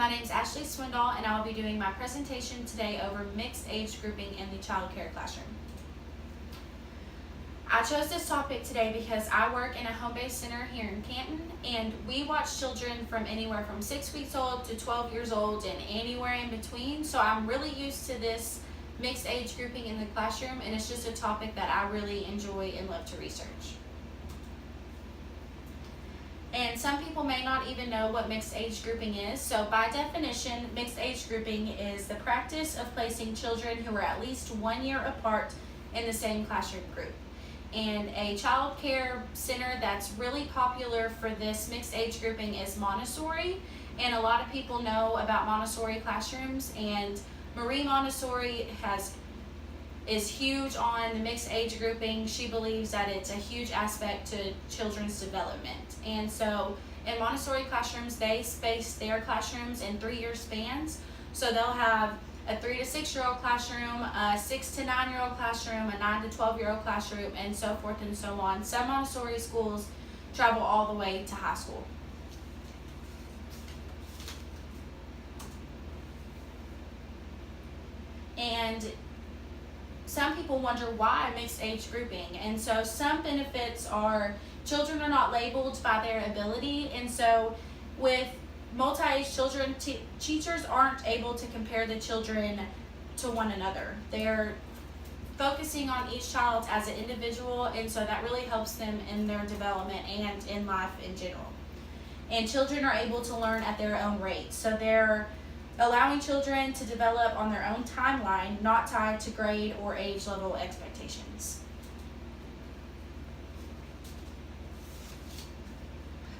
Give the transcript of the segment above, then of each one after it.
My name is Ashley Swindoll, and I will be doing my presentation today over mixed age grouping in the child care classroom. I chose this topic today because I work in a home-based center here in Canton, and we watch children from anywhere from 6 weeks old to 12 years old and anywhere in between. So I'm really used to this mixed age grouping in the classroom, and it's just a topic that I really enjoy and love to research. And some people may not even know what mixed age grouping is. So by definition, mixed age grouping is the practice of placing children who are at least 1 year apart in the same classroom group. And a child care center that's really popular for this mixed age grouping is Montessori. And a lot of people know about Montessori classrooms, and Marie Montessori is huge on the mixed age grouping. She believes that it's a huge aspect to children's development. And so in Montessori classrooms, they space their classrooms in 3-year spans. So they'll have a 3 to 6 year old classroom, a 6 to 9 year old classroom, a 9 to 12 year old classroom, and so forth and so on. Some Montessori schools travel all the way to high school. And some people wonder why mixed age grouping. And so some benefits are children are not labeled by their ability. And so with multi-age children, teachers aren't able to compare the children to one another. They're focusing on each child as an individual, and so that really helps them in their development and in life in general. And children are able to learn at their own rate. So they're allowing children to develop on their own timeline, not tied to grade or age level expectations.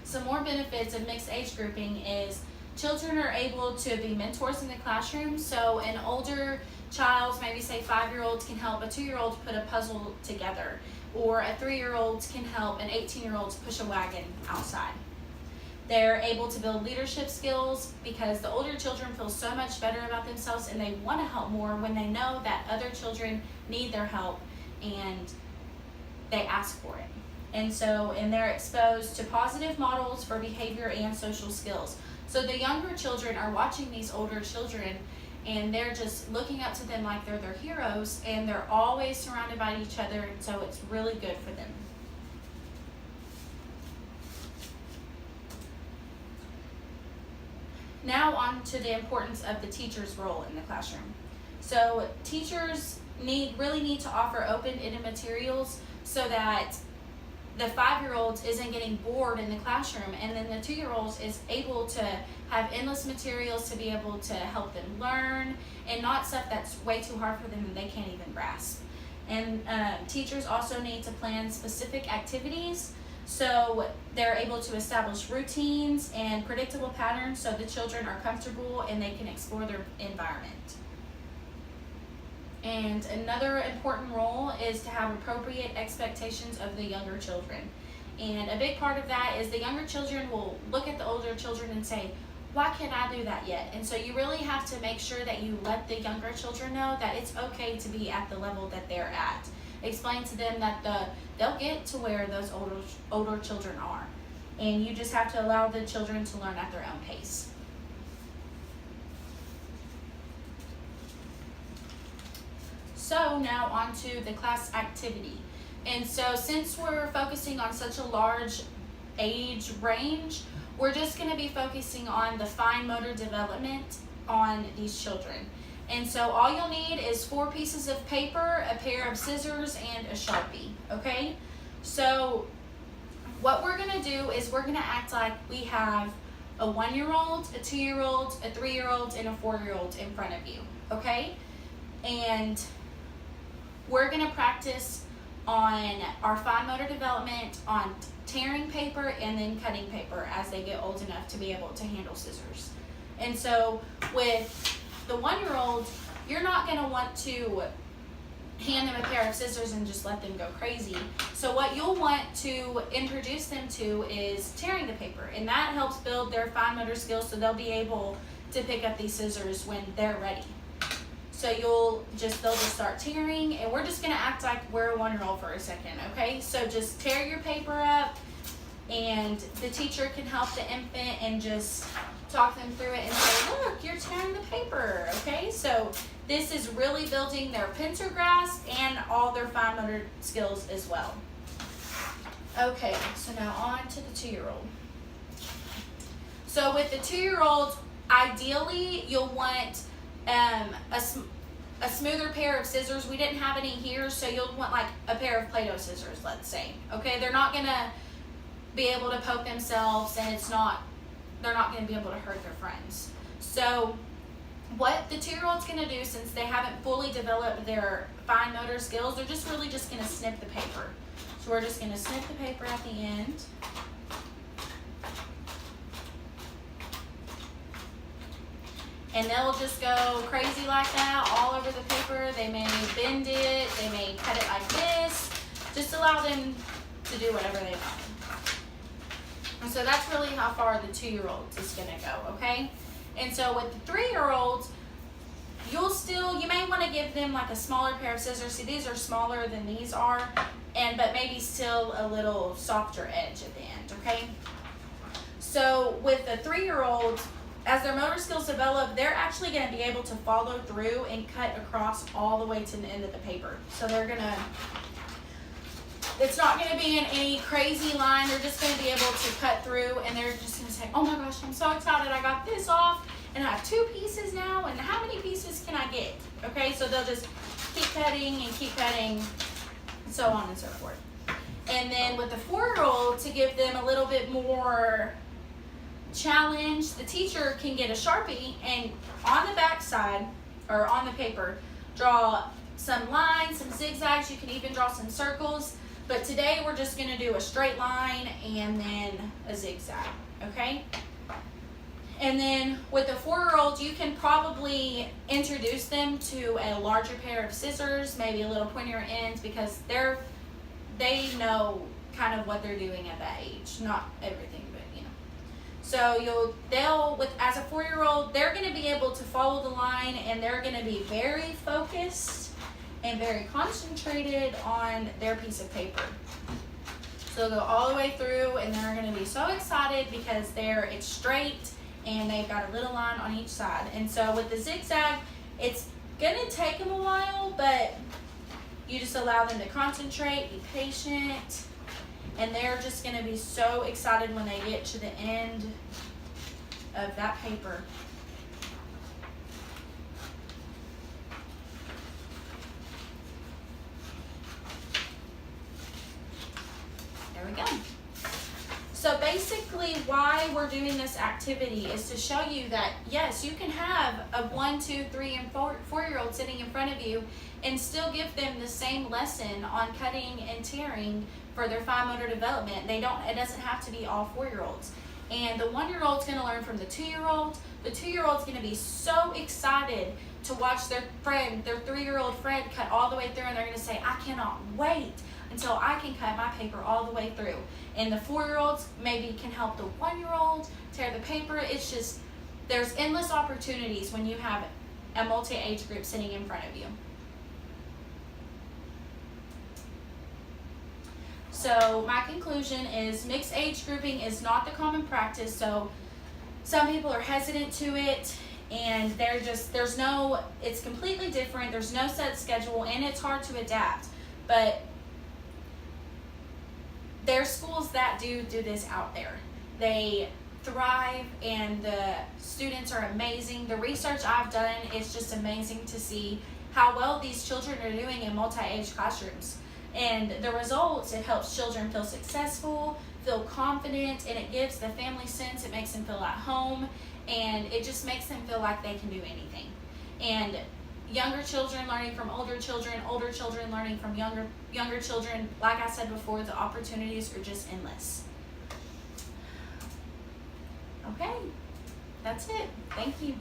Some more benefits of mixed age grouping is children are able to be mentors in the classroom. So an older child, maybe say 5-year-olds, can help a 2-year-old put a puzzle together, or a 3-year-old can help an 18-year-old push a wagon outside. They're able to build leadership skills because the older children feel so much better about themselves, and they want to help more when they know that other children need their help and they ask for it. And they're exposed to positive models for behavior and social skills. So the younger children are watching these older children, and they're just looking up to them like they're their heroes, and they're always surrounded by each other, and so it's really good for them. Now on to the importance of the teacher's role in the classroom. So teachers really need to offer open-ended materials so that the 5-year-olds isn't getting bored in the classroom, and then the 2-year-olds is able to have endless materials to be able to help them learn, and not stuff that's way too hard for them and they can't even grasp. And teachers also need to plan specific activities so they're able to establish routines and predictable patterns so the children are comfortable and they can explore their environment. And another important role is to have appropriate expectations of the younger children. And a big part of that is the younger children will look at the older children and say, why can't I do that yet? And so you really have to make sure that you let the younger children know that it's okay to be at the level that they're at. Explain to them that they'll get to where those older children are. And you just have to allow the children to learn at their own pace. So now on to the class activity. And so since we're focusing on such a large age range, we're just going to be focusing on the fine motor development on these children. And so all you'll need is 4 pieces of paper, a pair of scissors, and a Sharpie, okay? So what we're going to do is we're going to act like we have a 1-year-old, a 2-year-old, a 3-year-old, and a 4-year-old in front of you, okay? And we're going to practice on our fine motor development, on tearing paper and then cutting paper as they get old enough to be able to handle scissors. And so with the 1-year-old, you're not going to want to hand them a pair of scissors and just let them go crazy. So what you'll want to introduce them to is tearing the paper, and that helps build their fine motor skills so they'll be able to pick up these scissors when they're ready. So they'll just start tearing, and we're just going to act like we're a 1-year-old for a second, okay? So just tear your paper up, and the teacher can help the infant and just talk them through it and say, tearing the paper, okay? So this is really building their pincer grasp and all their fine motor skills as well. Okay, so now on to the 2-year-old. So with the 2-year-olds, ideally you'll want a smoother pair of scissors. We didn't have any here, so you'll want like a pair of Play-Doh scissors, let's say. Okay, they're not gonna be able to poke themselves, and they're not gonna be able to hurt their friends. So what the 2-year-old's gonna do, since they haven't fully developed their fine motor skills, they're just really just gonna snip the paper. So we're just gonna snip the paper at the end. And they'll just go crazy like that all over the paper. They may bend it, they may cut it like this. Just allow them to do whatever they want. And so that's really how far the 2-year-olds is gonna go, okay? And so with the 3-year-olds, you may wanna give them like a smaller pair of scissors. See, these are smaller than these are, but maybe still a little softer edge at the end, okay? So with the 3-year-olds, as their motor skills develop, they're actually going to be able to follow through and cut across all the way to the end of the paper. So it's not going to be in any crazy line. They're just going to be able to cut through, and they're just going to say, oh my gosh, I'm so excited. I got this off, and I have 2 pieces now, and how many pieces can I get? Okay, so they'll just keep cutting, and so on and so forth. And then with the 4-year-old, to give them a little bit more challenge, the teacher can get a Sharpie and on the back side or on the paper draw some lines, some zigzags. You can even draw some circles, but today we're just going to do a straight line and then a zigzag, okay? And then with the 4-year-old, you can probably introduce them to a larger pair of scissors, maybe a little pointier ends, because they know kind of what they're doing at that age. Not everything, but you know. So as a 4-year-old, they're going to be able to follow the line, and they're going to be very focused and very concentrated on their piece of paper. So they'll go all the way through, and they're going to be so excited because it's straight and they've got a little line on each side. And so with the zigzag, it's going to take them a while, but you just allow them to concentrate, be patient, and they're just going to be so excited when they get to the end of that paper. There we go. So basically why we're doing this activity is to show you that, yes, you can have a 1, 2, 3, and 4-year-old sitting in front of you and still give them the same lesson on cutting and tearing for their fine motor development. It doesn't have to be all 4-year-olds. And the 1-year-old's going to learn from the 2-year-old. The 2-year-old's going to be so excited to watch their 3-year-old friend cut all the way through, and they're going to say, I cannot wait until I can cut my paper all the way through. And the 4-year-olds maybe can help the 1-year-old tear the paper. It's just, there's endless opportunities when you have a multi-age group sitting in front of you. So my conclusion is mixed age grouping is not the common practice. So some people are hesitant to it, and it's completely different. There's no set schedule, and it's hard to adapt. But there's schools that do this out there. They thrive, and the students are amazing. The research I've done is just amazing to see how well these children are doing in multi-age classrooms. And the results, it helps children feel successful, feel confident, and it gives the family sense. It makes them feel at home, and it just makes them feel like they can do anything. And younger children learning from older children learning from younger children. Like I said before, the opportunities are just endless. Okay, that's it. Thank you.